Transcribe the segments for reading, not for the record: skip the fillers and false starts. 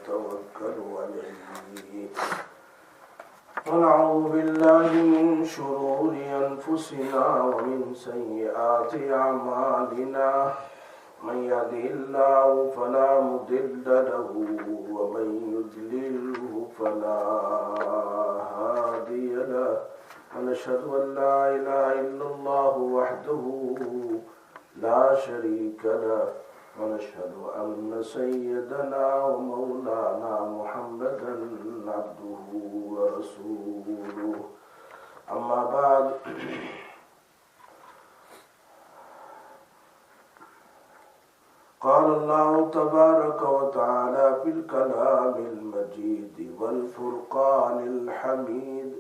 ونتوكل عليه ونعوذ بالله من شرور أنفسنا ومن سيئات أعمالنا من يهده الله فلا مضل له ومن يضلله فلا هادي له ونشهد أن لا إله إلا الله وحده لا شريك له ونشهد أن سيدنا ومولانا محمدا عبده ورسوله أما بعد قال الله تبارك وتعالى في الكلام المجيد والفرقان الحميد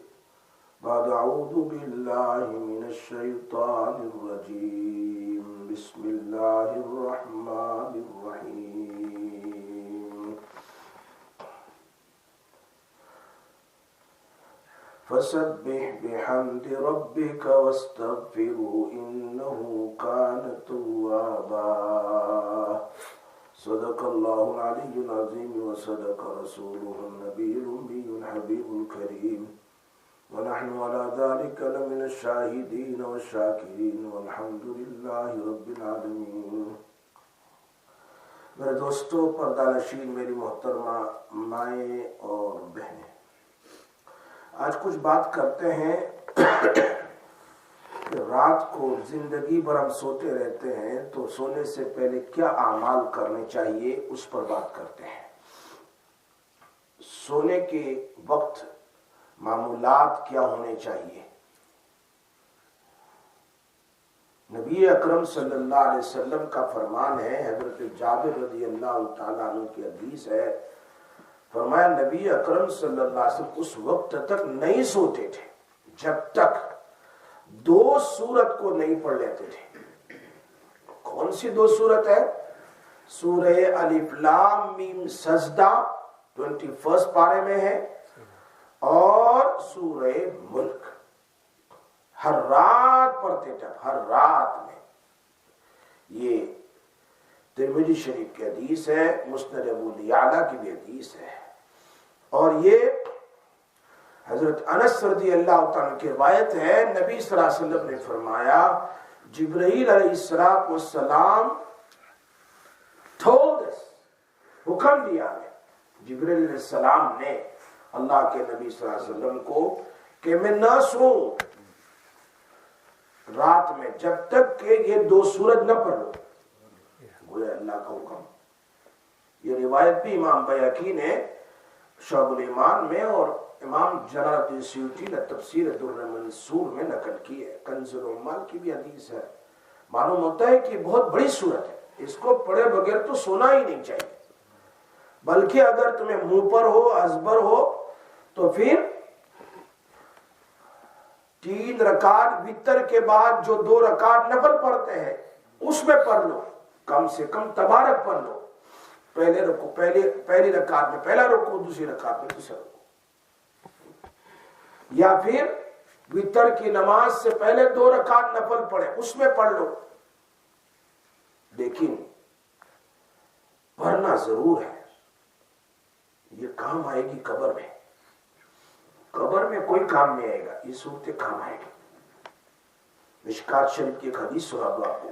بعد أعوذ بالله من الشيطان الرجيم بسم الله الرحمن الرحيم فسبح بحمد ربك واستغفره إنه كان توابا صدق الله العلي العظيم وصدق رسوله النبي الأمي الحبيب الكريم ونحن على ذلك لمن الشاهدين والشاكرين والحمد لله رب العالمين. میرے دوستو، پردہ نشین میری محترمہ مائیں اور بہنیں، آج کچھ بات کرتے ہیں کہ رات کو زندگی بھر ہم سوتے رہتے ہیں تو سونے سے پہلے کیا اعمال کرنے چاہیے اس پر بات کرتے ہیں. سونے کے وقت معمولات کیا ہونے چاہیے. نبی اکرم صلی اللہ علیہ وسلم کا فرمان ہے، حضرت جابر رضی اللہ تعالیٰ عنہ کی حدیث ہے، فرمایا نبی اکرم صلی اللہ علیہ وسلم اس وقت تک نہیں سوتے تھے جب تک 2 سورت کو نہیں پڑھ لیتے تھے. کون سی 2 سورت ہے؟ سورہ الف لام میم سجدہ 21 پارے میں ہے، اور سورہ ملک. ہر رات پڑھتے تھے، ہر رات میں. یہ ترمذی شریف کی حدیث ہے، مسند ابو یعلا کی بھی حدیث ہے، اور یہ حضرت انس رضی اللہ عنہ کی روایت ہے. نبی صلی اللہ علیہ وسلم نے فرمایا جبرائیل علیہ السلام told us، حکم دیا ہے جبرائیل علیہ السلام نے اللہ کے نبی صلی اللہ علیہ وسلم کو کہ میں نہ سوؤں رات میں جب تک کہ یہ 2 سورت نہ پڑھ لو. گویا اللہ کا حکم. یہ روایت بھی امام بیہقی نے شعب الایمان میں اور امام جلال الدین سیوطی نے تفسیر در منصور میں نقل کی ہے. کنز العمال کی بھی حدیث ہے. معلوم ہوتا ہے کہ بہت بڑی سورت ہے، اس کو پڑھے بغیر تو سونا ہی نہیں چاہیے، بلکہ اگر تمہیں منہ پر ہو، ازبر ہو، تو پھر 3 رکعت وتر کے بعد جو 2 رکعت نفل پڑھتے ہیں اس میں پڑھ لو. کم سے کم تبارک پڑھ لو. پہلی رکعت میں پہلا رکوع، دوسری رکعت میں دوسرا رکوع، یا پھر وتر کی نماز سے پہلے 2 رکعت نفل پڑھے اس میں پڑھ لو. لیکن پڑھنا ضرور ہے. یہ کام آئے گی قبر میں. قبر میں کوئی کام نہیں آئے گا، یہ صورتیں کام آئے گی. مشکات شریف کی ایک حدیث سنا دو آپ کو.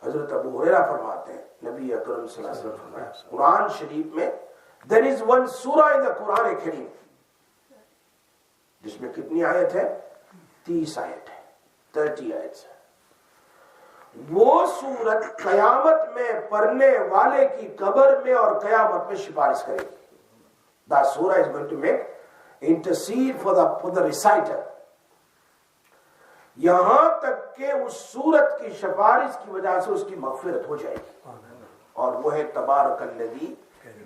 حضرت ابو ہریرہ فرماتے ہیں نبی اکرم صلی اللہ علیہ وسلم فرمایا قرآن شریف میں there is one surah in the قرآن کریم جس میں کتنی آیت ہے؟ 30 آیت ہے، 30 آیت ہے. وہ سورت قیامت میں پڑھنے والے کی قبر میں اور قیامت میں سفارش کرے گی. That surah is going to make intercede for the reciter. یہاں تک کہ اس سورت کی سفارش کی وجہ سے اس کی مغفرت ہو جائے گی، اور وہ ہے تبارک الذی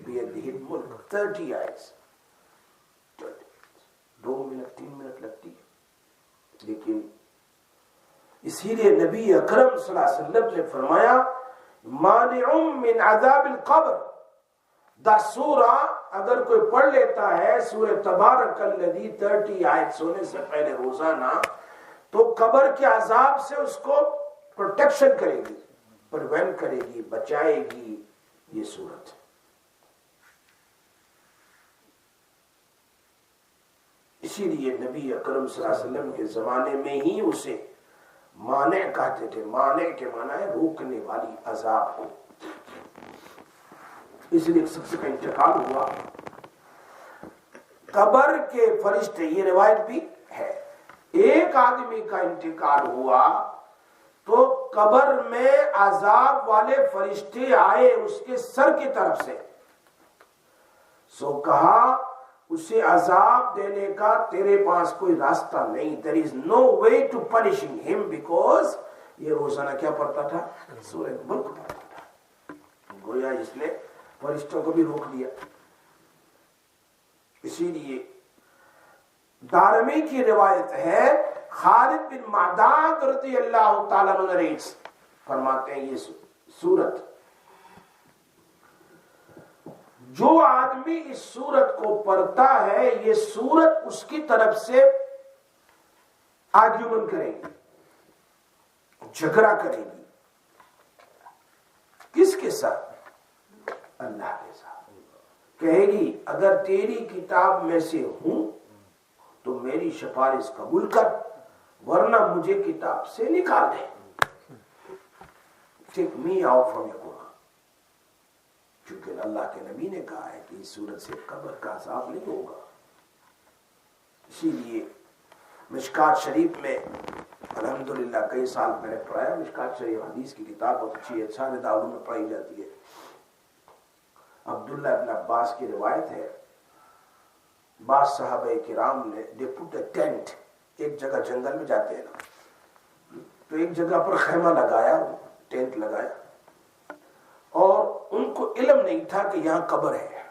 بیدہ الملک. 30 آیت، 2 منٹ 3 منٹ لگتی ہے. لیکن اسی لیے نبی اکرم صلی اللہ علیہ وسلم نے فرمایا مانع من عذاب القبر. دا سورہ اگر کوئی پڑھ لیتا ہے سورہ تبارک الذی 30 آیت سونے سے پہلے روزانہ، تو قبر کے عذاب سے اس کو پروٹیکشن کرے گی، پروینٹ کرے گی، بچائے گی. یہ صورت اسی لیے نبی اکرم صلی اللہ علیہ وسلم کے زمانے میں ہی اسے مانع کہتے تھے. مانع کے معنی ہے روکنے والی، عذاب کو. اس لیے ایک شخص کا انتقال ہوا. قبر کے فرشتے، یہ روایت بھی ہے، ایک آدمی کا انتقال ہوا تو قبر میں عذاب والے فرشتے آئے اس کے سر کی طرف سے. سو کہا اسے عذاب دینے کا تیرے پاس کوئی راستہ نہیں. there is no way to punishing him because یہ روزانہ کیا پڑھتا تھا؟ سورہ ملک پڑھتا تھا. گویا اس نے فرشتوں کو بھی روک دیا. اسی لیے دارمی کی روایت ہے، خالد بن معداد رضی اللہ تعالیٰ عنہ فرماتے ہیں یہ سورت، جو آدمی اس سورت کو پڑھتا ہے یہ سورت اس کی طرف سے آرگیومنٹ کرے گی، جھگڑا کرے گی. کس کے ساتھ؟ اللہ کے ساتھ. کہے گی اگر تیری کتاب میں سے ہوں تو میری سفارش قبول کر، ورنہ مجھے کتاب سے نکال دے. ٹیک می آؤٹ فرام یور قرآن. چونکہ اللہ کے نبی نے کہا ہے کہ اس صورت سے قبر کا عذاب نہیں ہوگا. اسی لیے مشکات شریف میں الحمدللہ کئی سال میں نے پڑھایا. مشکات شریف حدیث کی کتاب بہت اچھی ہے، سارے داروں میں پڑھائی جاتی ہے. عبداللہ ابن عباس کی روایت ہے، بعض صحابہ کرام نے they put a tent، ایک جگہ جنگل میں جاتے ہیں نا، تو ایک جگہ پر خیمہ لگایا، ٹینٹ لگایا، اور ان کو علم نہیں تھا کہ یہاں قبر ہے.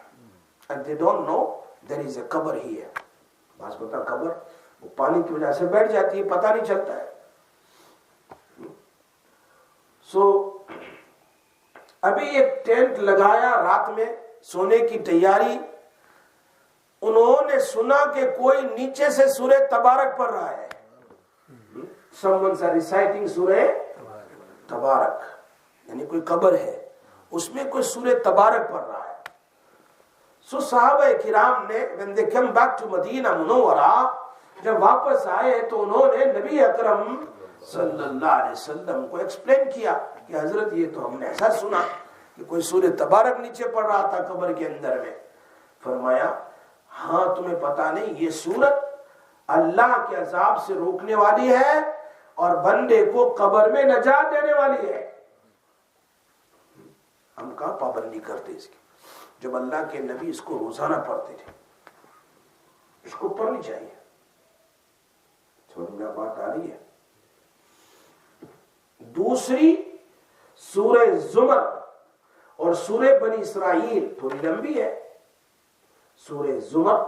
and they don't know there is a قبر here. بعض پتا قبر وہ پانی کی وجہ سے بیٹھ جاتی ہے، پتہ نہیں چلتا ہے. ابھی ایک ٹینٹ لگایا، رات میں سونے کی تیاری. انہوں نے سنا کہ کوئی نیچے سے سورہ تبارک پڑھ رہا ہے. someone is reciting سورہ تبارک، یعنی کوئی قبر ہے اس میں کوئی سورہ تبارک پڑھ رہا ہے. سو صحابہ کرام نے when they came back to مدینہ منورہ، جب واپس آئے تو انہوں نے نبی اکرم صلی اللہ علیہ وسلم کو ایکسپلین کیا کہ حضرت یہ تو ہم نے ایسا سنا کہ کوئی سورہ تبارک نیچے پڑھ رہا تھا قبر کے اندر میں. فرمایا ہاں تمہیں پتا نہیں یہ سورت اللہ کے عذاب سے روکنے والی ہے اور بندے کو قبر میں نجات دینے والی ہے. ہم کہاں پابندی کرتے اس کی، جب اللہ کے نبی اس کو روزانہ پڑھتے تھے، اس کو پڑھنی چاہیے. سمجھ میں بات آ رہی ہے؟ دوسری سورہ زمر اور سورہ بنی اسرائیل تھوڑی لمبی ہے. سورہ زمر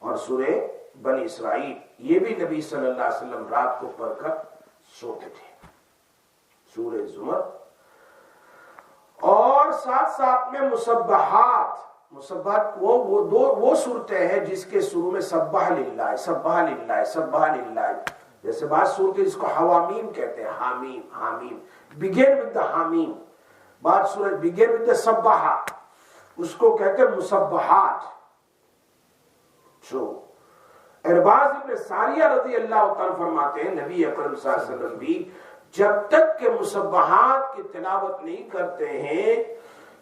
اور سورہ بنی اسرائیل یہ بھی نبی صلی اللہ علیہ وسلم رات کو پڑھ کر سوتے تھے. سورہ زمر اور ساتھ ساتھ میں مسبحات وہ صورتیں ہیں جس کے شروع میں سبح للہ سبح للہ سبح للہ. جیسے بعض صورتیں جس کو حوامیم کہتے ہیں، حامیم حامیم begin with the حامیم. بعض صورت begin with the سبحہ، اس کو کہتے ہیں مسبحات. ارباز ابن ساریہ رضی اللہ تعالیٰ فرماتے ہیں نبی اکرم صلی اللہ علیہ وسلم بھی جب تک کہ مسبحات کی تلاوت نہیں کرتے ہیں،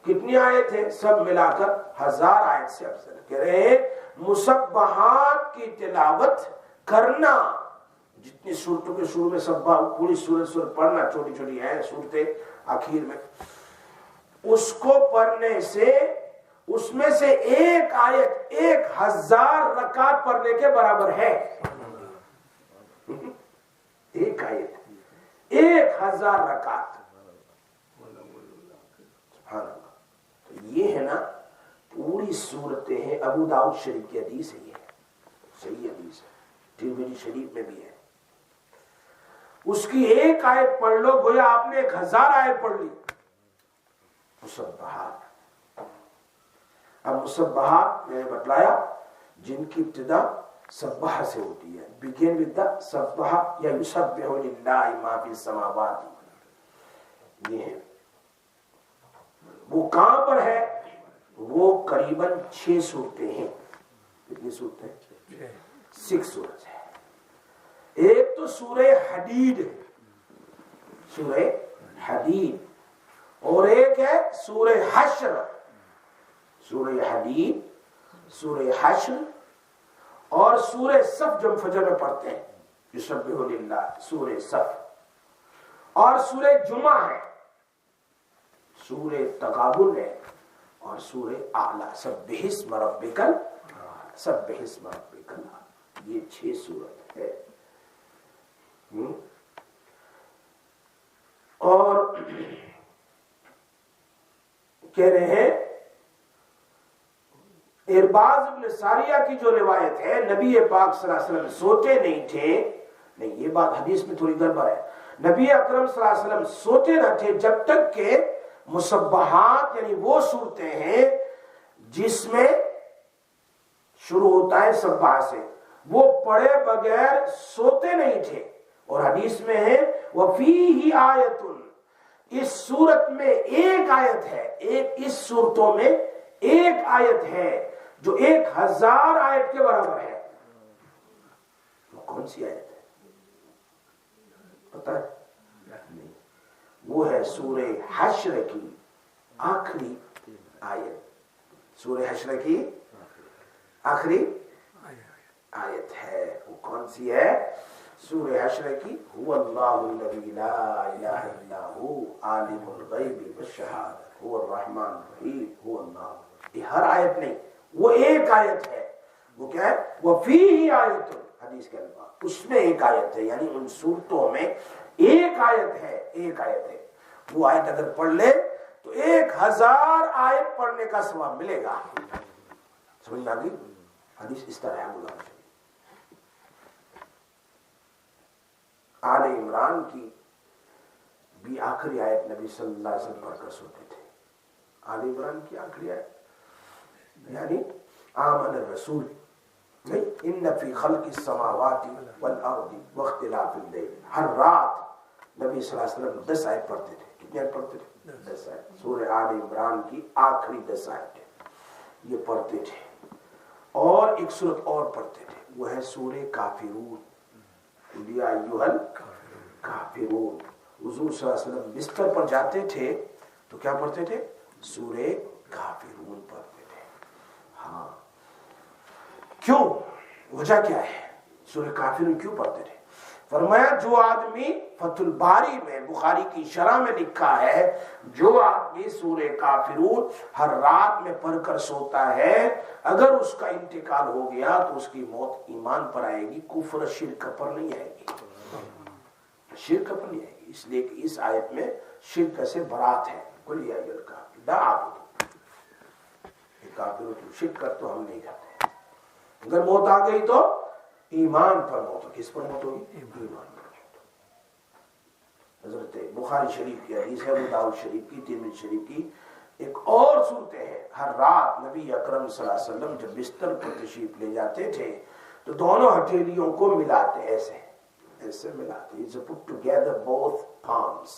کتنی آیت ہیں سب ملا کر 1000 آیت سے افضل. کہہ رہے ہیں مسبحات کی تلاوت کرنا، جتنی صورتوں کے شروع میں سبح پوری سورت پڑھنا، چھوٹی چھوٹی ہیں صورتیں آخر میں، اس کو پڑھنے سے اس میں سے ایک آیت 1000 رکعت پڑھنے کے برابر ہے. ایک آیت 1000 رکعت. سبحان اللہ. تو یہ ہے نا پوری صورتیں ہیں. ابو داؤد شریف کی حدیث ہے، یہ صحیح حدیث ہے، ترمذی شریف میں بھی ہے. اس کی ایک آیت پڑھ لو گویا آپ نے 1000 آیت پڑھ لی. مسبحات. اب مسبحات میں نے بتلایا جن کی ابتدا سبح سے ہوتی ہے، begin with the سبح یا یسبح للہ ما فی السماوات. یہ ہے وہ کہاں پر ہے؟ وہ قریباً 6 صورتیں ہیں. کتنی صورتیں؟ 6 سورج ہے. ایک تو سورہ حدید ہے، سورہ حدید، اور ایک ہے سورہ حشر. سورہ حدید، سورہ حشر اور سورہ صف جو ہم فجر میں پڑھتے ہیں، یسبح للہ، سورہ صف، اور سورہ جمعہ ہے، سورہ تغابن ہے، اور سورہ اعلیٰ، سبح اسم ربک الاعلیٰ، سبح اسم ربک الاعلیٰ. یہ 6 سورت ہے. اور کہہ رہے ہیں ارباز ابن ساریہ کی جو روایت ہے، نبی پاک صلی اللہ علیہ وسلم سوتے نہیں تھے. نہیں، یہ بات حدیث میں تھوڑی گڑبڑ ہے. نبی اکرم صلی اللہ علیہ وسلم سوتے نہ تھے جب تک کہ مصبحات، یعنی وہ صورتیں ہیں جس میں شروع ہوتا ہے سبح سے، وہ پڑھے بغیر سوتے نہیں تھے. اور حدیث میں ہے وَفِيهِ آیَةٌ، اس صورت میں ایک آیت ہے، اس صورتوں میں ایک آیت ہے جو 1000 آیت کے برابر ہے. وہ کون سی آیت ہے پتہ ہے؟ نہیں، وہ ہے سورہ حشر کی آخری آیت. سورہ حشر کی آخری آیت ہے. وہ کون سی ہے؟ سورہ حشر کی هو اللہ الذی لا الہ الا هو عالم الغیب والشہادۃ هو الرحمن الرحیم هو اللہ. یہ ہر آیت نہیں، وہ ایک آیت ہے. وہ کیا ہے؟ وَفِيهِ آیَةٌ، حدیث کے الفاظ، اس میں ایک آیت ہے، یعنی ان صورتوں میں ایک آیت ہے، ایک آیت ہے. وہ آیت اگر پڑھ لے تو 1000 آیت پڑھنے کا ثواب ملے گا. سمجھ میں آ گئی؟ حدیث اس طرح ہے. مولانا آل عمران کی بھی آخری آیت نبی صلی اللہ علیہ وسلم پڑھ کر سوتے تھے. آل عمران کی آخری آیت یعنی آمن الرسول، نہیں، ان فی خلق السماوات والارض واختلاف اللیل. ہر رات نبی صلی اللہ علیہ وسلم 10 آیت پڑھتے تھے. کتنے آیت پڑھتے تھے؟ 10 آیت. سورہ آل عمران کی آخری 10 آیت یہ پڑھتے تھے. اور ایک سورت اور پڑھتے تھے، وہ ہے سورہ کافرون. یا ایھا الکافرون. حضور صلی اللہ علیہ وسلم بستر پر جاتے تھے تو کیا پڑھتے تھے؟ سورہ کافرون پڑھتے تھے. ہاں، کیوں؟ وجہ کیا ہے؟ سورہ کافرون کیوں پڑھتے تھے؟ فرمایا جو آدمی، فتح الباری میں بخاری کی شرح میں لکھا ہے، جو آدمی سورہ کافرون ہر رات میں پڑھ کر سوتا ہے، اگر اس کا انتقال ہو گیا تو اس کی موت ایمان پر آئے گی، کفر شرک پر نہیں آئے گی. شرک پر نہیں آئے گی، اس لیے کہ اس آیت میں شرک سے برات ہے. قل یا ایھا الکافرون لا اعبد، کافروں کی شرک کر تو ہم نہیں کرتے. اگر موت آ گئی تو ایمان پر موت. کس پر موت ہوگی؟ ایمان پر موت. حضرت بخاری شریف کی حدیث ہے، ابو داؤد شریف کی، ترمذی شریف کی. ایک اور صورت ہے، ہر رات نبی اکرم صلی اللہ علیہ وسلم جب بستر پر تشریف لے جاتے تھے تو دونوں ہتھیلیوں کو ملاتے، ایسے ایسے ملاتے. It's put together both palms.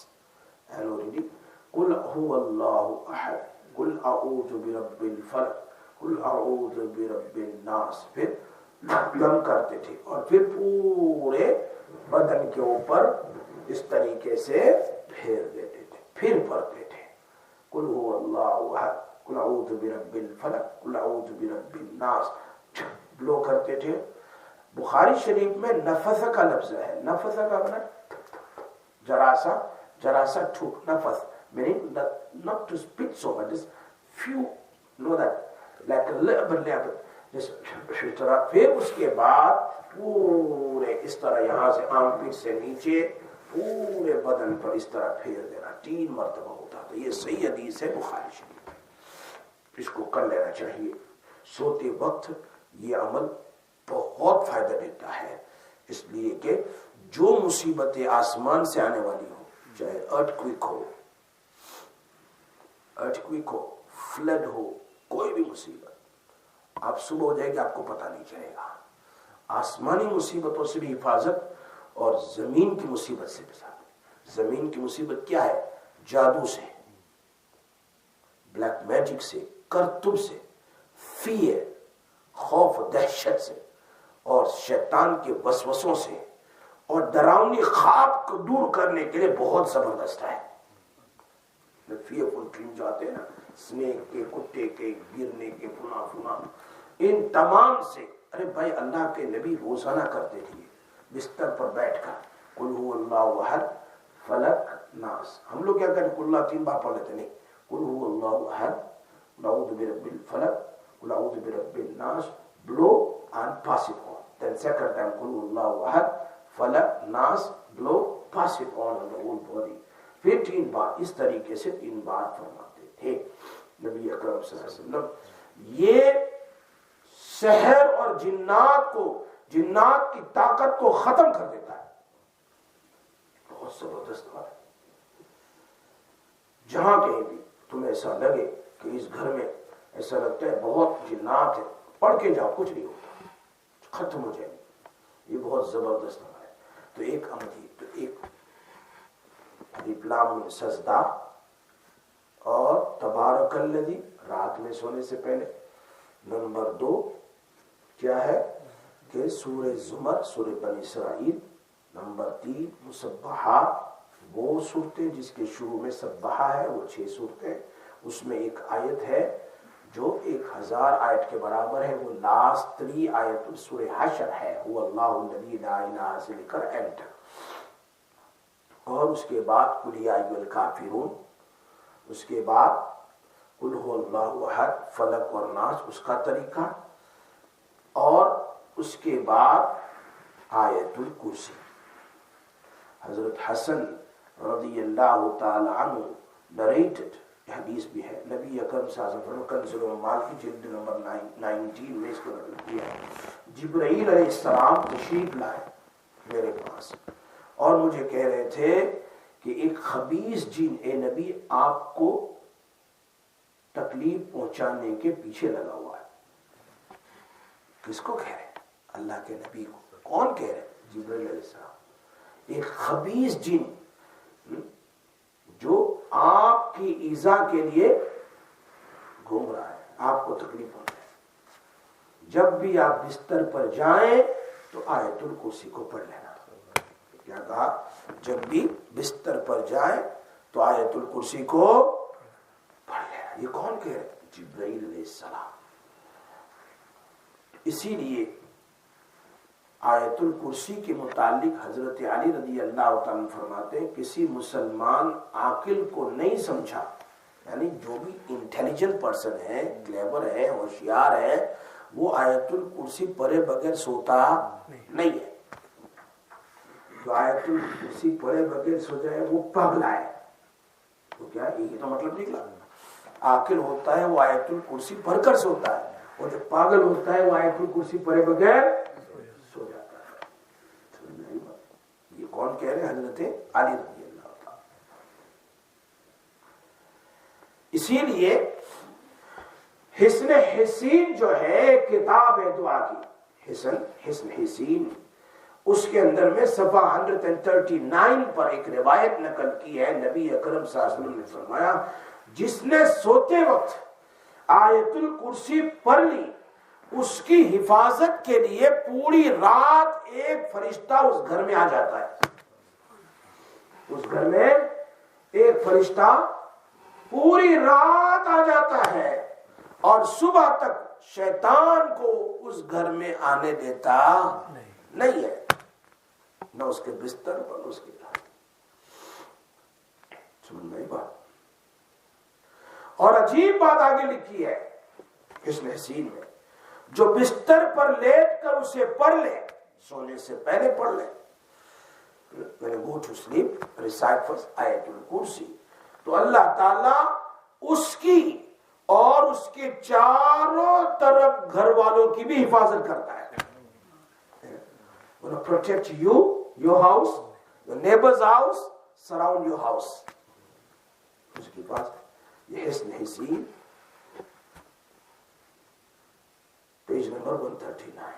قل هو اللہ احد، قل اعوذ برب الفلق، قل اعوذ برب الناس. پھر دم کرتے تھے اور پھر پورے بدن کے اوپر اس طریقے سے پھیر دیتے تھے، پھر پڑھتے تھے قل هو اللہ احد، قل اعوذ برب الفلق، قل اعوذ برب الناس. بلو کرتے تھے. بخاری شریف میں نفث کا لفظ ہے. نفث کا مطلب ذرا سا ٹھوک. نفث meaning not to spit so much, just few, know that like a little bit, just پھر اس کے بعد پورے اس طرح یہاں سے آم پیٹ سے نیچے پورے بدن پر اس طرح پھیر دینا. 3 مرتبہ ہوتا تھا. یہ صحیح حدیث ہے بخاری شریف. اس کو کر لینا چاہیے سوتے وقت. یہ عمل بہت فائدہ دیتا ہے، اس لیے کہ جو مصیبتیں آسمان سے آنے والی ہو، چاہے ارتھ ہو، فلڈ ہو، کوئی بھی مصیبت، آپ صبح ہو جائے گی آپ کو پتہ نہیں چلے گا. آسمانی مصیبتوں سے بھی حفاظت اور زمین کی مصیبت سے بھی حفاظت. زمین کی مصیبت کیا ہے؟ جادو سے، بلیک میجک سے، کرتب سے، فیئر، خوف و دہشت سے. اور شیطان کے وسوسوں سے اور ڈراؤنی خواب کو دور کرنے کے لیے بہت زبردست ہے. فیئرفل ڈریم جو آتے ہیں نا، سنیک کے، کتے کے، گرنے کے، فنا ان تمام سے. ارے بھائی اللہ کے نبی روزانہ کرتے تھے بستر پر بیٹھ کر قل هو اللہ احد فلک ناس. ہم لوگ کیا کریں، قل اللہ 3 بار پڑھ لیتے، نہیں، قل هو اللہ احد قل اعوذ برب الفلق قل اعوذ برب الناس، blow and pass it on. Then second time قل هو اللہ احد فلک ناس، blow, pass it on the whole body. پھر 3 بار اس طریقے سے 3 بار فرماتے تھے نبی اکرم صلی اللہ علیہ وسلم. یہ سحر اور جنات کی طاقت کو ختم کر دیتا ہے. بہت زبردست بات ہے. جہاں کہیں بھی تمہیں ایسا لگے کہ اس گھر میں ایسا لگتا ہے بہت جنات ہے، پڑھ کے جاؤ، کچھ نہیں ہوتا، ختم ہو جائے. یہ بہت زبردست ہے. تو ایک امدی، تو ایک لام سجدہ اور تبارک الذی رات میں سونے سے پہلے. نمبر 2 کیا ہے کہ سورہ زمر، سورہ بنی اسرائیل. نمبر 3 مسبحات، وہ صورتیں جس کے شروع میں سبحہ ہے، وہ 6 صورتیں. اس میں ایک آیت ہے جو 1000 آیت کے برابر ہے، وہ لاسٹ 3 آیت سورہ حشر ہے، وہ اللہ الذی لا الہ سے لے کر اینڈ. اور اس کے بعد قل یا ایھا الکافرون، اس کے بعد قل هو اللہ احد فلق اور ناس، اس کا طریقہ. اور اس کے بعد آیت الکرسی. حضرت حسن رضی اللہ تعالی عنہ نریٹڈ حدیث بھی ہے، نبی اکرم صلی اللہ علیہ وسلم کنز العمال کی جلد نمبر 19 میں اس کو نقل کیا ہے. جبرائیل علیہ السلام تشریف لائے میرے پاس اور مجھے کہہ رہے تھے کہ ایک خبیث جن اے نبی آپ کو تکلیف پہنچانے کے پیچھے لگا ہوا ہے. کس کو کہہ رہے ہیں؟ اللہ کے نبی کو. کون کہہ رہے ہیں؟ جبرائیل علیہ السلام. ایک خبیث جن جو آپ کی ایذا کے لیے گھوم رہا ہے، آپ کو تکلیف پہنچائے. جب بھی آپ بستر پر جائیں تو آیت الکرسی کو پڑھ لینا. کیا کہا؟ جب بھی بستر پر جائیں تو آیت الکرسی کو پڑھ لینا. یہ کون کہہ رہے؟ جبرائیل علیہ السلام. اسی لیے آیت الکرسی کے متعلق حضرت علی رضی اللہ تعالیٰ فرماتے ہیں کسی مسلمان عاقل کو نہیں سمجھا، یعنی جو بھی انٹیلیجنٹ پرسن ہے، کلیور ہے، ہوشیار ہے، وہ آیت الکرسی پڑھے بغیر سوتا نہیں ہے. جو آیت الکرسی پڑھے بغیر سو جائے وہ پاگلا ہے. تو کیا یہی تو مطلب نکلا. عاقل ہوتا ہے وہ آیت الکرسی پڑھ کر سوتا ہے، اور جو پاگل ہوتا ہے وہ آیت الکرسی پڑھے بغیر سو جاتا ہے. یہ کون کہہ رہے ہیں؟ حضرت علی رضی اللہ تعالی. اسی لیے حسن حسین جو ہے کتاب ہے دعا کی، حسن حسین، اس کے اندر میں صفحہ 139 پر ایک روایت نقل کی ہے. نبی اکرم صلی اللہ علیہ وسلم نے فرمایا جس نے سوتے وقت آیت الکرسی پڑھ لی اس کی حفاظت کے لیے پوری رات ایک فرشتہ اس گھر میں آ جاتا ہے. اس گھر میں ایک فرشتہ پوری رات آ جاتا ہے اور صبح تک شیطان کو اس گھر میں آنے دیتا نہیں ہے، نہ اس کے بستر پر اس کے گھر. سمجھ میں بات. اور عجیب بات آگے لکھی ہے حسن حسین میں، جو بستر پر لیٹ کر اسے پڑھ لے، سونے سے پہلے پڑھ لے، when you go to sleep recite first آیت الکرسی، تو اللہ تعالیٰ اس کی اور اس کے چاروں طرف گھر والوں کی بھی حفاظت کرتا ہے. Will protect you, your house, your neighbor's house, surround your house. اس کے پاس یہ حسن حسین پیج نمبر 139.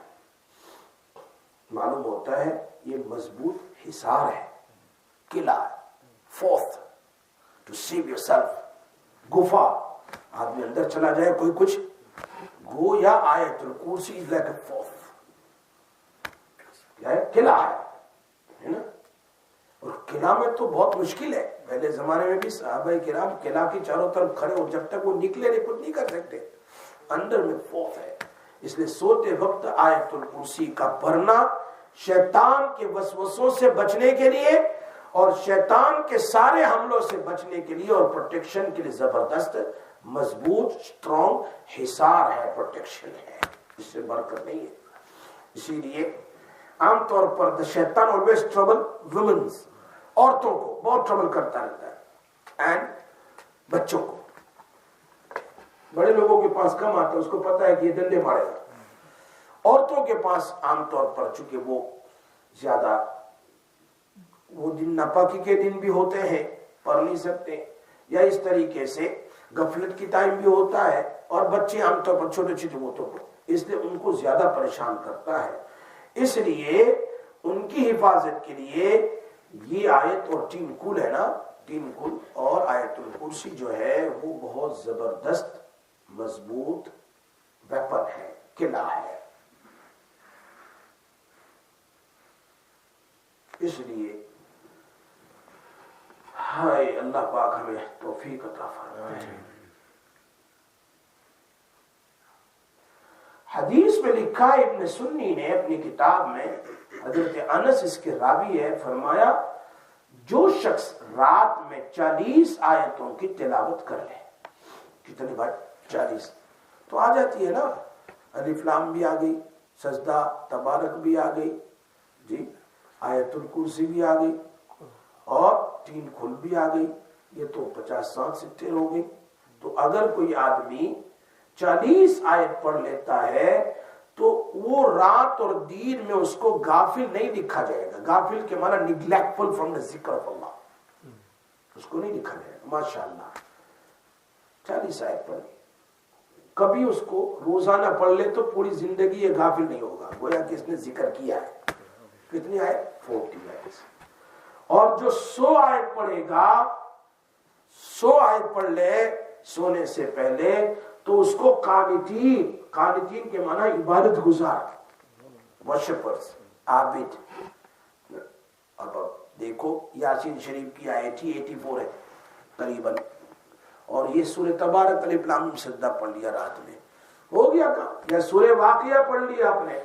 معلوم ہوتا ہے یہ مضبوط حصار ہے، قلعہ ہے. Forth to save yourself, گفا. آدمی اندر چلا جائے کوئی کچھ گو یا آیت الکرسی از لائک اے فورتھ. کیا ہے؟ قلعہ ہے نا. اور قلعہ میں تو بہت مشکل ہے. پہلے زمانے میں بھی صحابہ کرام قلعہ کی چاروں طرف کھڑے ہو، جب تک وہ نکلے نہیں کچھ نہیں کر سکتے، اندر میں خوف ہے. اس لیے سوتے وقت آیت الکرسی کا پڑھنا شیطان کے وسوسوں سے بچنے کے لیے اور شیطان کے سارے حملوں سے بچنے کے لیے اور پروٹیکشن کے لیے زبردست مضبوط اسٹرانگ حصار ہے، پروٹیکشن ہے، اس سے برکت نہیں ہے. اسی لیے عام طور پر شیطان always trouble women's، عورتوں کو بہت ٹربل کرتا رہتا ہے، اینڈ بچوں کو. بڑے لوگوں کے پاس کم آتا ہے، اس کو پتا ہے کہ یہ ڈنڈے مارے گا. عورتوں کے پاس عام طور پر چونکہ وہ زیادہ وہ دن ناپاکی کے دن بھی ہوتے ہیں، پڑھ نہیں سکتے، یا اس طریقے سے غفلت کی ٹائم بھی ہوتا ہے، اور بچے عام طور پر چھوٹے چھوٹے ہوتے ہیں، اس لیے ان کو زیادہ پریشان کرتا ہے. اس لیے ان کی حفاظت کے لیے یہ آیت اور تین کل ہے نا، تین کل اور آیت الکرسی جو ہے وہ بہت زبردست مضبوط ویپن ہے، قلعہ ہے. اس لیے ہائے اللہ پاک ہمیں توفیق عطا فرمائے. حدیث میں لکھا ہے، ابن سنی نے اپنی کتاب میں، حضرت انس اس کے راوی ہے، فرمایا جو شخص رات میں 40 آیتوں کی تلاوت کر لے. کتنی بار؟ 40 تو آ جاتی ہے نا، الف لام بھی آ گئی، سجدہ تبارک بھی آ گئی جی، آیت الکرسی بھی آ گئی اور تین کھل بھی آ گئی. یہ تو 50 60 70 ہو گئی. تو اگر کوئی آدمی 40 آیت پڑھ لیتا ہے تو وہ رات اور دن میں اس کو غافل نہیں لکھا جائے گا. غافل کے معنی نیگلیکٹفل فرام the ذکر آف اللہ، اس کو نہیں لکھا جائے گا. ماشاءاللہ 40 آیت پڑھ لی، کبھی اس کو روزانہ پڑھ لے تو پوری زندگی یہ غافل نہیں ہوگا، گویا کہ اس نے ذکر کیا ہے. کتنی آیت؟ 40 آیت. اور جو 100 آیت پڑھے گا، 100 آیت پڑھ لے سونے سے پہلے، تو اس کو قانتین، قانتین کے معنی عبادت گزار، ورشپرز، عابد. اب دیکھو یاسین شریف کی آیت ہی 84 ہے قریباً، اور یہ سورہ تبارک الف لام سجدہ پڑھ لیا رات میں، ہو گیا کام. یا سورہ واقعہ پڑھ لیا آپ نے،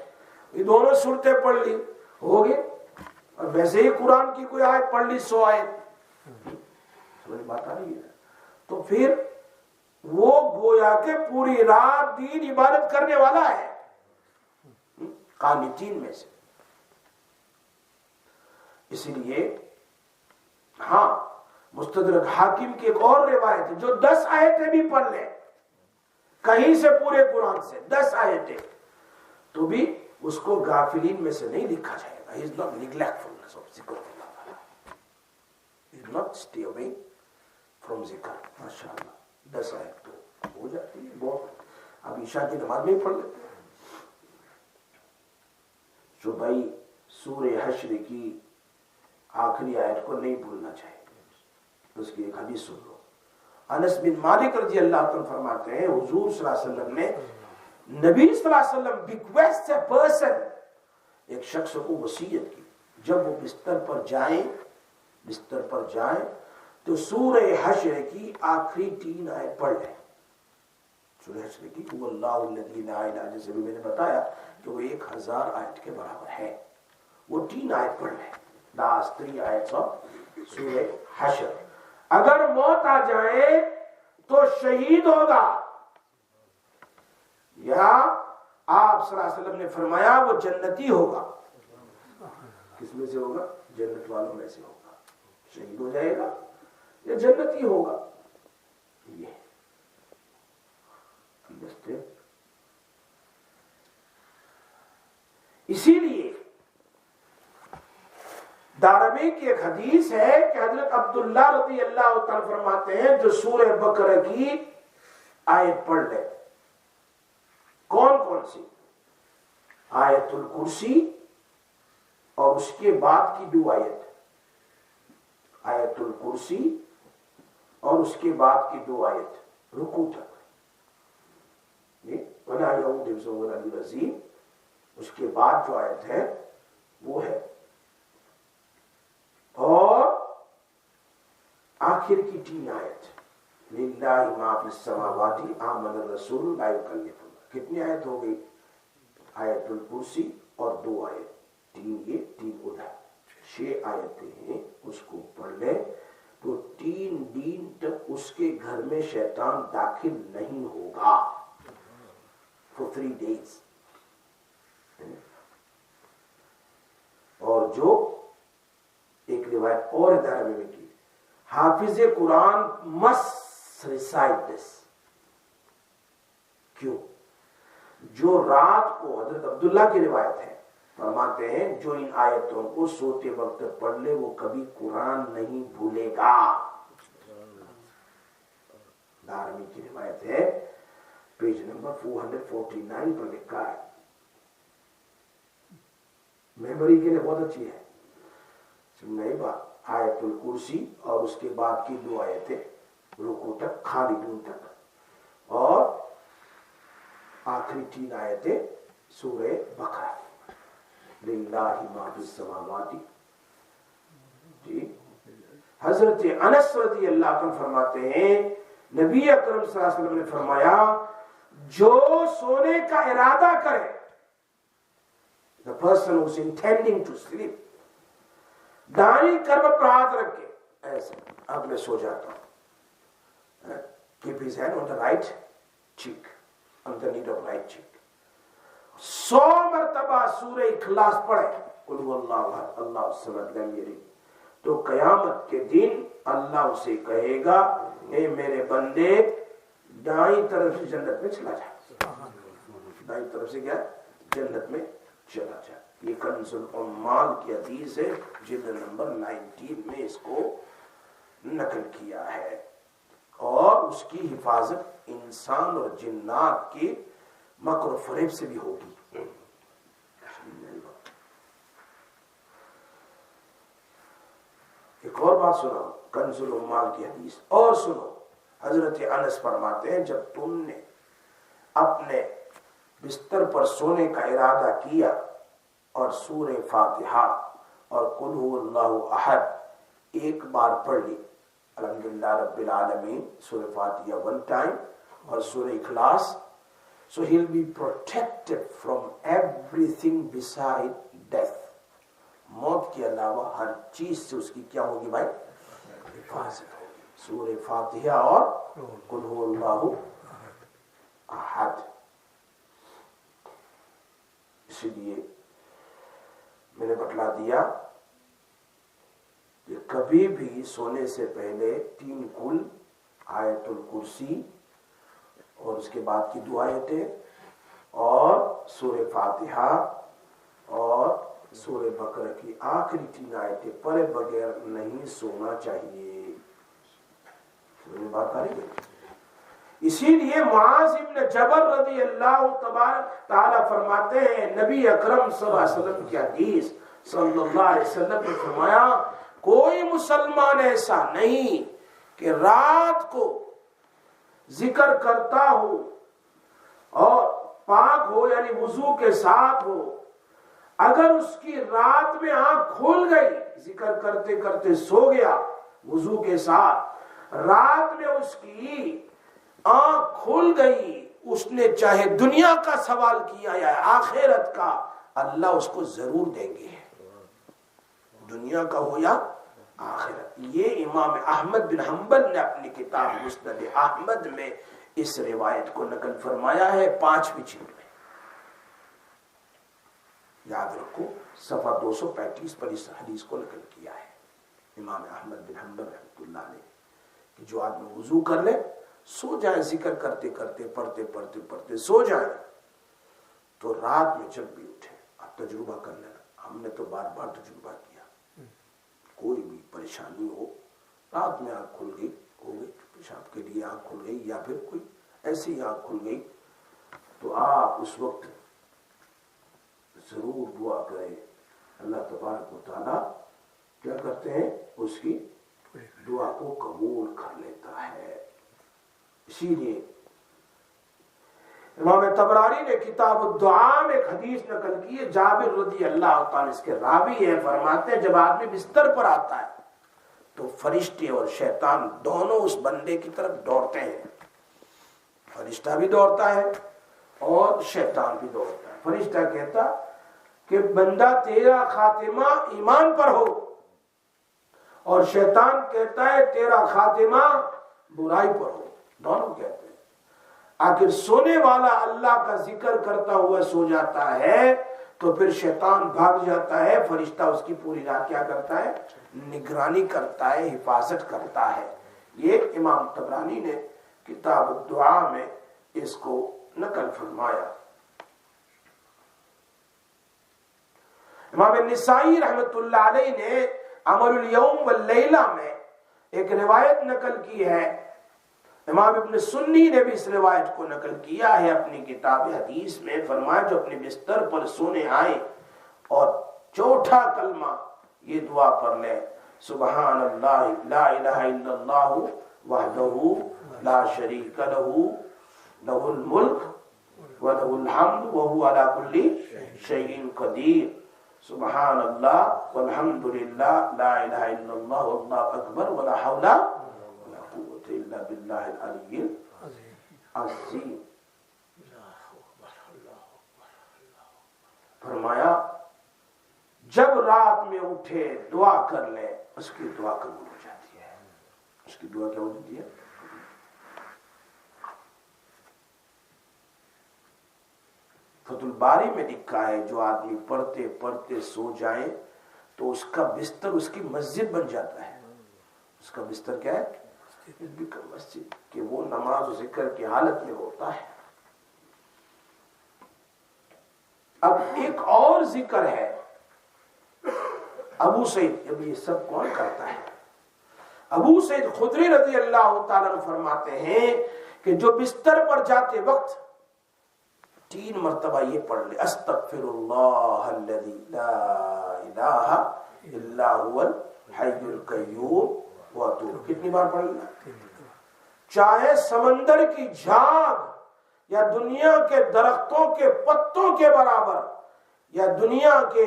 یہ دونوں صورتیں پڑھ لی، ہو گئے. اور ویسے ہی قرآن کی کوئی آیت پڑھ لی 100 آیت، سمجھ بات آ رہی ہے؟ تو پھر وہ گویا کہ پوری رات دن عبادت کرنے والا ہے، قانتین میں سے. اسی لیے ہاں مستدرک حاکم کی ایک اور روایت ہے، جو 10 آیتیں بھی پڑھ لے کہیں سے پورے قرآن سے 10 آیتیں، تو بھی اس کو غافلین میں سے نہیں لکھا جائے گا. He is not neglectfulness of ذکر اللہ، he is not stay away from ذکر. ماشاءاللہ 10 آیت تو ہو جاتی ہے بہت. اب عشاء کی نماز میں پڑھ لیتے ہیں. جو بھائی سورہ حشر کی آخری آیت کو نہیں بھولنا چاہیے. اس کی ایک حدیث سن لو. انس بن مالک رضی اللہ عنہ فرماتے ہیں حضور صلی اللہ علیہ وسلم نے، نبی صلی اللہ علیہ وسلم ریکویسٹ اے پرسن، ایک شخص کو وصیت کی، جب وہ بستر پر جائیں تو سورہ حشر کی آخری 3 آیت پڑھ لیں. سورہ حشر کی هو اللہ الذی لا الہ الا، جیسے بھی میں نے بتایا کہ وہ 1000 آیت کے برابر ہے، وہ 3 آیت پڑھ لیں. last 3 آیت آف سورہ حشر. اگر موت آ جائے تو شہید ہوگا، یا آپ صلی اللہ علیہ وسلم نے فرمایا وہ جنتی ہوگا. کس میں سے ہوگا؟ جنت والوں میں سے ہوگا. شہید ہو جائے گا یا جنتی ہوگا. یہ اسی لیے دارمی کی ایک حدیث ہے کہ حضرت عبداللہ رضی اللہ تعالی فرماتے ہیں جو سورہ بقرہ کی آیت پڑھ لے. کون کون سی؟ آیت الکرسی اور اس کے بعد کی 2 آیت، آیت الکرسی اور اس کے بعد کی 2 آیت رکوع تک، وَلَا يَؤُودُ حِفْظُهُمَا الْعَلِيُّ الْعَظِيمُ. اس کے بعد جو آیت ہے وہ ہے. اور آخر کی 3 آیت للہ ما فی السماوات آمن الرسول لا یکلف اللہ. کتنی آیت ہو گئی؟ آیت الکرسی اور 2 آیت، 3 یہ 3 ادھر، 6 آیتیں ہیں. اس کو پڑھ لیں تو 3 دن تک اس کے گھر میں شیطان داخل نہیں ہوگا. for 3 days. اور جو ایک روایت اور ادارہ میں کی، حافظ قرآن must recite this. کیوں؟ جو رات کو، حضرت عبداللہ کی روایت ہے، فرماتے ہیں جو ان آیتوں کو سوتے وقت پڑھ لے وہ کبھی قرآن نہیں بھولے گا. دارمی کی روایت ہے، پیج نمبر 449 پر لکھا ہے. میموری کے لیے بہت اچھی ہے. نئی بات، آیت الکرسی اور اس کے بعد کی 2 آیتیں رکوع تک، خالدون تک، اور آخری 3 آیتیں سورہ بقرہ. للہ ما فی السماوات. جی حضرت انس رضی اللہ عنہ فرماتے ہیں نبی اکرم صلی اللہ علیہ وسلم نے فرمایا جو سونے کا ارادہ کرے، the person who is intending to sleep، دائیں کروٹ پر ہاتھ رکھ کے ایسے اب میں سو جاتا ہوں. keep his hand on the right cheek, on the need of right cheek. 100 مرتبہ سورہ اخلاص پڑھے، قل هو اللہ احد اللہ الصمد لم یلد، تو قیامت کے دن اللہ اسے کہے گا اے میرے بندے دائیں طرف سے جنت میں چلا جا. دائیں طرف سے کیا؟ جنت میں چلا جا. یہ کنز العمال کی حدیث ہے، جلد نمبر 19 میں اس کو نقل کیا ہے. اور اس کی حفاظت انسان اور جنات کی مکر و فریب سے بھی ہوگی. ایک اور بات سنو، کنز العمال کی حدیث اور سنو. حضرت انس فرماتے ہیں جب تم نے اپنے بستر پر سونے کا ارادہ کیا اور سورہ فاتحہ اور قل هو اللہ احد ایک بار پڑھ لی، الحمدللہ رب العالمین، سورہ فاتحہ 1 time اور سورہ اخلاص، so he'll be protected from everything beside death. موت کے علاوہ ہر چیز سے اس کی کیا ہوگی بھائی؟ حفاظت ہوگی. سورہ فاتحہ اور قل هو اللہ احد. اسی لیے میں نے بتلا دیا کہ کبھی بھی سونے سے پہلے 3 کل، آیت الکرسی اور اس کے بعد کی 2 آیتیں اور سورہ فاتحہ اور سورہ بقرہ کی آخری 3 آیتیں پڑھے بغیر نہیں سونا چاہیے. بات آ رہی ہے. اسی لیے معاذ ابن جبل رضی اللہ تبارک تعالی فرماتے ہیں نبی اکرم صلی اللہ علیہ وسلم کی حدیث، صلی اللہ علیہ وسلم نے فرمایا کوئی مسلمان ایسا نہیں کہ رات کو ذکر کرتا ہو اور پاک ہو یعنی وضو کے ساتھ ہو، اگر اس کی رات میں آنکھ کھل گئی، ذکر کرتے کرتے سو گیا وضو کے ساتھ، رات میں اس کی آنکھ کھل گئی، اس نے چاہے دنیا کا سوال کیا یا آخرت کا، اللہ اس کو ضرور دیں گے، دنیا کا ہو یا آخرت. یہ امام احمد بن حنبل نے اپنی کتاب مسند احمد میں اس روایت کو نقل فرمایا ہے 5ویں جلد میں. یاد رکھو صفحہ 235 پر اس حدیث کو نقل کیا ہے امام احمد بن حنبل رحمۃ اللہ علیہ کہ جو آدمی وضو کر لے، سو جائے، ذکر کرتے کرتے پڑھتے پڑھتے پڑھتے سو جائے، تو رات میں جب بھی اٹھے، اب تجربہ کر لینا، ہم نے تو بار بار تجربہ کیا، کوئی بھی پریشانی ہو، رات میں آنکھ کھل گئی، ہو گئی پیشاب کے لیے آنکھ کھل گئی یا پھر کوئی ایسی آنکھ کھل گئی، تو آپ اس وقت ضرور دعا کریں. اللہ تبارک و تعالیٰ کیا کرتے ہیں؟ اس کی دعا کو قبول کر لیتا ہے. اسی لیے امام طبرانی نے کتاب الدعاء میں ایک حدیث نقل کی ہے، جابر رضی اللہ تعالیٰ اس کے راوی ہیں، فرماتے ہیں جب آدمی بستر پر آتا ہے تو فرشتے اور شیطان دونوں اس بندے کی طرف دوڑتے ہیں، فرشتہ بھی دوڑتا ہے اور شیطان بھی دوڑتا ہے۔ فرشتہ کہتا کہ بندہ تیرا خاتمہ ایمان پر ہو، اور شیطان کہتا ہے تیرا خاتمہ برائی پر ہو، دونوں کہتے ہیں۔ آخر سونے والا اللہ کا ذکر کرتا ہوا سو جاتا ہے تو پھر شیطان بھاگ جاتا ہے، فرشتہ اس کی پوری رات کیا کرتا ہے؟ نگرانی کرتا ہے، حفاظت کرتا ہے۔ یہ امام طبرانی نے کتاب الدعاء میں اس کو نقل فرمایا۔ امام نسائی رحمت اللہ علیہ نے عمل الیوم واللیلہ میں ایک روایت نقل کی ہے، امام ابن سنی نے بھی اس روایت کو نقل کیا ہے اپنی کتاب حدیث میں، فرمایا جو اپنے بستر پر سونے آئے اور چوتھا کلمہ یہ دعا پڑھ لے، سبحان اللہ لا الہ الا اللہ وحدہ لا شریک لہ لہ الملک وله الحمد وهو على كل شيء قدير سبحان الله والحمد لله لا اله الا الله والله اكبر ولا حول ولا قوة الا بالله العلي العظيم۔ فرمایا جب رات میں اٹھے دعا کر لے اس کی دعا قبول ہو جاتی ہے۔ اس کی دعا کیا ہو جاتی ہے؟ فتح الباری میں لکھا ہے جو آدمی پڑھتے پڑھتے سو جائے تو اس کا بستر اس کی مسجد بن جاتا ہے۔ اس کا بستر کیا ہے؟ مسجد، کہ وہ نماز و ذکر کی حالت میں ہوتا ہے۔ اب ایک اور ذکر ہے ابو سعید، اب یہ سب کون کرتا ہے؟ ابو سعید خدری رضی اللہ تعالیٰ عنہ فرماتے ہیں کہ جو بستر پر جاتے وقت 3 مرتبہ یہ پڑھ لے، استغفر اللہ الذی لا الہ الا هو الحی القیوم واتوب۔ کتنی بار پڑھ لے؟ چاہے سمندر کی جھاگ یا دنیا کے درختوں کے پتوں کے برابر یا دنیا کے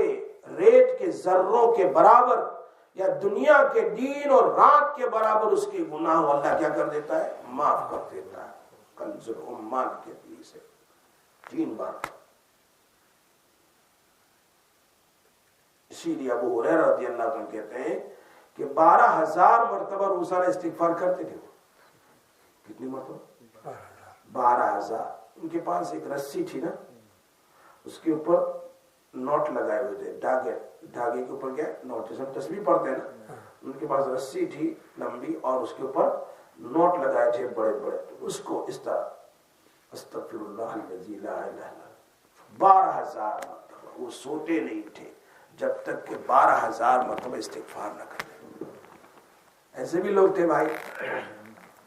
ریت کے ذروں کے برابر یا دنیا کے دن اور رات کے برابر اس کے گناہ اللہ کیا کر دیتا ہے؟ معاف کر دیتا ہے۔ کنز الامال کے دل سے 3 بار۔ اسی لیے ابو ہریرہ رضی اللہ عنہ کہتے ہیں کہ 12,000 مرتبہ روزانہ استغفار کرتے تھے۔ کتنی مرتبہ؟ 12,000۔ ان کے پاس ایک رسی تھی نا، اس کے اوپر نوٹ لگائے ہوئے تھے، دھاگے کے اوپر کیا نوٹ، جیسے ہم تسبیح پڑھتے ہیں نا، ان کے پاس رسی تھی لمبی اور اس کے اوپر نوٹ لگائے تھے بڑے بڑے، اس کو اس طرح استغفر اللہ الذی لا الہ الا اللہ 12,000 مرتبہ۔ وہ سوتے نہیں تھے جب تک کہ 12,000 مرتبہ استغفار نہ کرتے۔ ایسے بھی لوگ تھے بھائی،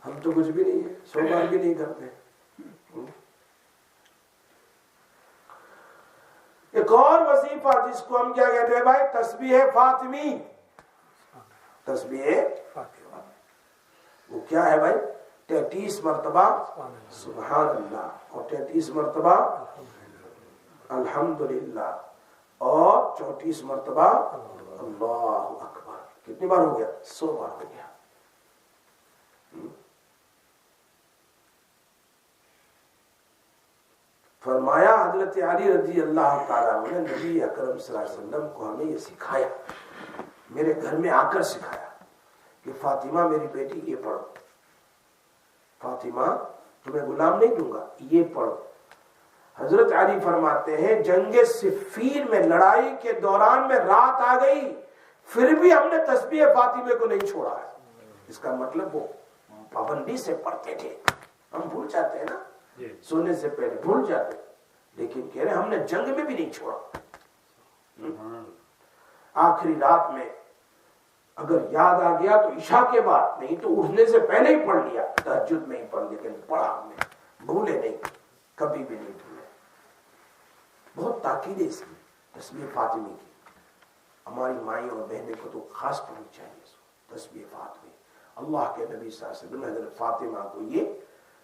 ہم تو کچھ بھی نہیں ہے، 100 بار بھی نہیں کرتے۔ ایک اور وظیفہ جس کو ہم کیا کہتے ہیں بھائی؟ تسبیح فاطمی۔ تسبیح فاطمی وہ کیا ہے بھائی؟ 33 مرتبہ سبحان اللہ اور 33 مرتبہ الحمدللہ اور 34 مرتبہ اللہ اکبر۔ کتنی بار ہو گیا؟ 100 بار ہو گیا۔ فرمایا حضرت علی رضی اللہ تعالیٰ نے نبی اکرم صلی اللہ علیہ وسلم کو ہمیں یہ سکھایا، میرے گھر میں آ کر سکھایا کہ فاطمہ میری بیٹی یہ پڑھو، فاطمہ تمہیں غلام نہیں دوں گا، یہ پڑھو۔ حضرت علی فرماتے ہیں جنگ صفین میں لڑائی کے دوران میں رات آ گئی پھر بھی ہم نے تسبیح فاطمہ کو نہیں چھوڑا ہے۔ اس کا مطلب وہ پابندی سے پڑھتے تھے۔ ہم بھول جاتے ہیں نا، سونے سے پہلے بھول جاتے، لیکن کہہ رہے ہم نے جنگ میں بھی نہیں چھوڑا۔ آخری رات میں اگر یاد آ گیا تو عشاء کے بعد، نہیں تو اٹھنے سے پہلے ہی پڑھ لیا، تہجد میں ہی پڑھ لیا، لیکن پڑھا ہم نے، بھولے نہیں، کبھی بھی نہیں بھولے۔ بہت تاکید ہے اس کی، تسبیح فاطمی کی۔ ہماری مائیں اور بہنیں کو تو خاص پڑھنی چاہیے تسبیح فاطمی۔ اللہ کے نبی صلی اللہ علیہ وسلم نے حضرت فاطمہ کو یہ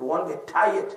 won't get tired।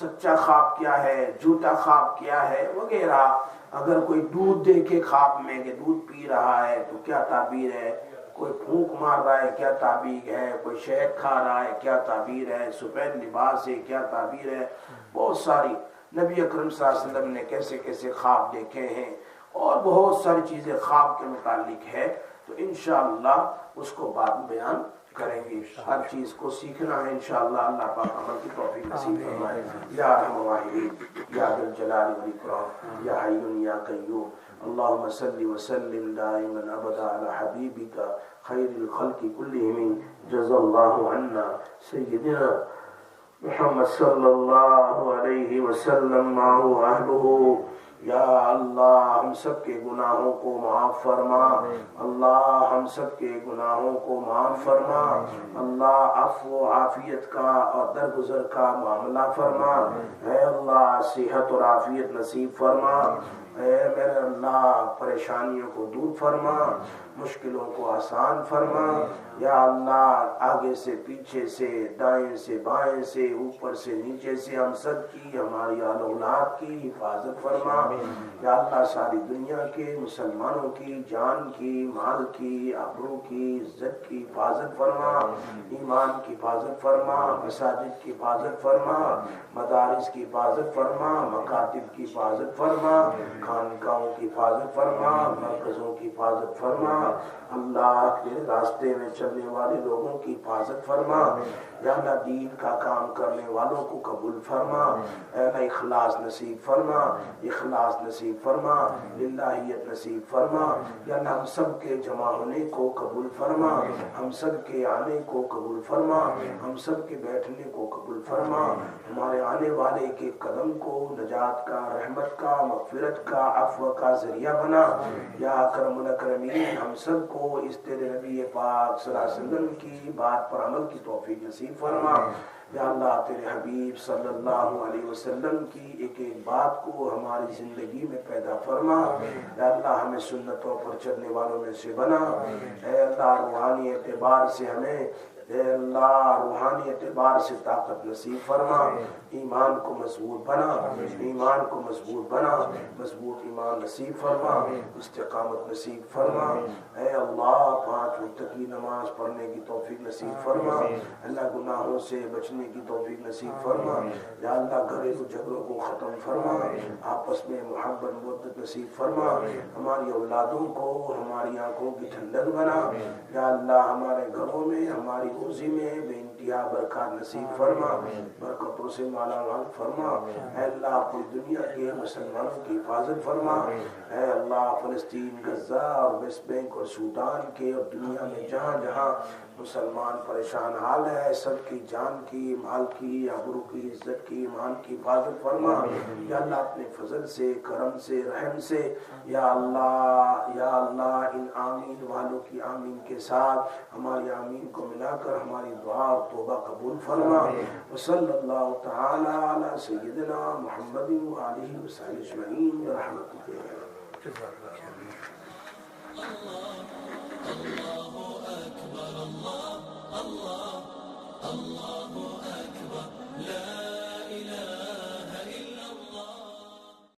سچا خواب کیا ہے، جھوٹا خواب کیا ہے وغیرہ. اگر کوئی دودھ دے کے خواب میں کہ دودھ پی رہا ہے تو کیا تعبیر ہے، کوئی پھونک مار رہا ہے کیا تعبیر ہے، کوئی شہد کھا رہا ہے کیا تعبیر ہے، سفید لباس ہے کیا تعبیر ہے. بہت ساری نبی اکرم صلی اللہ علیہ وسلم نے کیسے کیسے خواب دیکھے ہیں، اور بہت ساری چیزیں خواب کے متعلق ہے. تو انشاءاللہ اس کو بعد میں بیان کریں گے. ہر چیز کو سیکھنا ہے انشاءاللہ. اللہ پاک عمل کی توفیق نصیب فرمائے. یا ارحم الراحمین، یا ذا الجلال والاکرام، یا حی یا قیوم. اللهم صل وسلم دائما ابدا على حبيبك خير الخلق كلهم. جزا الله عنا سيدنا محمد صلی اللہ علیہ وسلم معه اہلہ. یا اللہ ہم سب کے گناہوں کو معاف فرما. اللہ ہم سب کے گناہوں کو معاف فرما. اللہ عفو و عافیت کا اور درگزر کا معاملہ فرما. اے اللہ صحت اور عافیت نصیب فرما. اے میرے اللہ پریشانیوں کو دور فرما، مشکلوں کو آسان فرما. یا اللہ آگے سے پیچھے سے دائیں سے بائیں سے اوپر سے نیچے سے ہم سب کی ہماری آل اولاد کی حفاظت فرما. یا اللہ ساری دنیا کے مسلمانوں کی جان کی، مال کی، آبرو کی، عزت کی حفاظت فرما. ایمان کی حفاظت فرما، مساجد کی حفاظت فرما، مدارس کی حفاظت فرما، مکاتب کی حفاظت فرما، خانقاہوں کی حفاظت فرما، مرکزوں کی حفاظت فرما. اللہ کے راستے میں چلنے والے لوگوں کی حفاظت فرما. یا اللہ دین کا کام کرنے والوں کو قبول فرما. اے اللہ اخلاص نصیب فرما، اخلاص نصیب فرما، للہیت نصیب فرما. یا اللہ ہم سب کے جمع ہونے کو قبول فرما، ہم سب کے آنے کو قبول فرما، ہم سب کے بیٹھنے کو قبول فرما. ہمارے آنے والے کے قدم کو نجات کا، رحمت کا، مغفرت کا، عفو کا ذریعہ بنا. یا اکرم الاکرمین ہم سب کو اس تیرے نبی پاک صلی اللہ علیہ وسلم کی بات پر عمل کی توفیق نصیب فرما. یا اللہ تیرے حبیب صلی اللہ علیہ وسلم کی ایک ایک بات کو ہماری زندگی میں پیدا فرما. یا اللہ ہمیں سنتوں پر چلنے والوں میں سے بنا. اے اللہ روحانی اعتبار سے ہمیں، اے اللہ روحانی اعتبار سے طاقت نصیب فرما. ایمان کو مضبوط بنا، ایمان کو مضبوط بنا، مضبوط ایمان نصیب فرما، استقامت نصیب فرما. اے اللہ 5 وقت کی نماز پڑھنے کی توفیق نصیب فرما. اللہ گناہوں سے بچنے کی توفیق نصیب فرما. یا اللہ گھریلو جھگڑوں کو ختم فرما، آپس میں محبت محبت نصیب فرما. ہماری اولادوں کو ہماری آنکھوں کی ٹھنڈک بنا. یا اللہ ہمارے گھروں میں، ہماری روزی میں بے انتہا برکات نصیب فرما، برکتوں سے مالا مال فرما. اے اللہ پوری دنیا کے مسلمانوں کی حفاظت فرما. اے اللہ فلسطین، غزہ اور ویسٹ بینک اور سوڈان کے اور دنیا میں جہاں جہاں مسلمان پریشان حال ہے، سب کی جان کی، مال کی، آبرو کی، عزت کی، ایمان کی حفاظت فرما. یا اللہ اپنے فضل سے، کرم سے، رحم سے، یا اللہ ان آمین والوں کی آمین کے ساتھ ہماری آمین کو ملا کر ہماری دعا اور توبہ قبول فرما. وصلی اللہ تعالی علی سیدنا محمد وآلہ وصحبہ اجمعین برحمتک. اللہ اکبر، اللہ اللہ اللہ.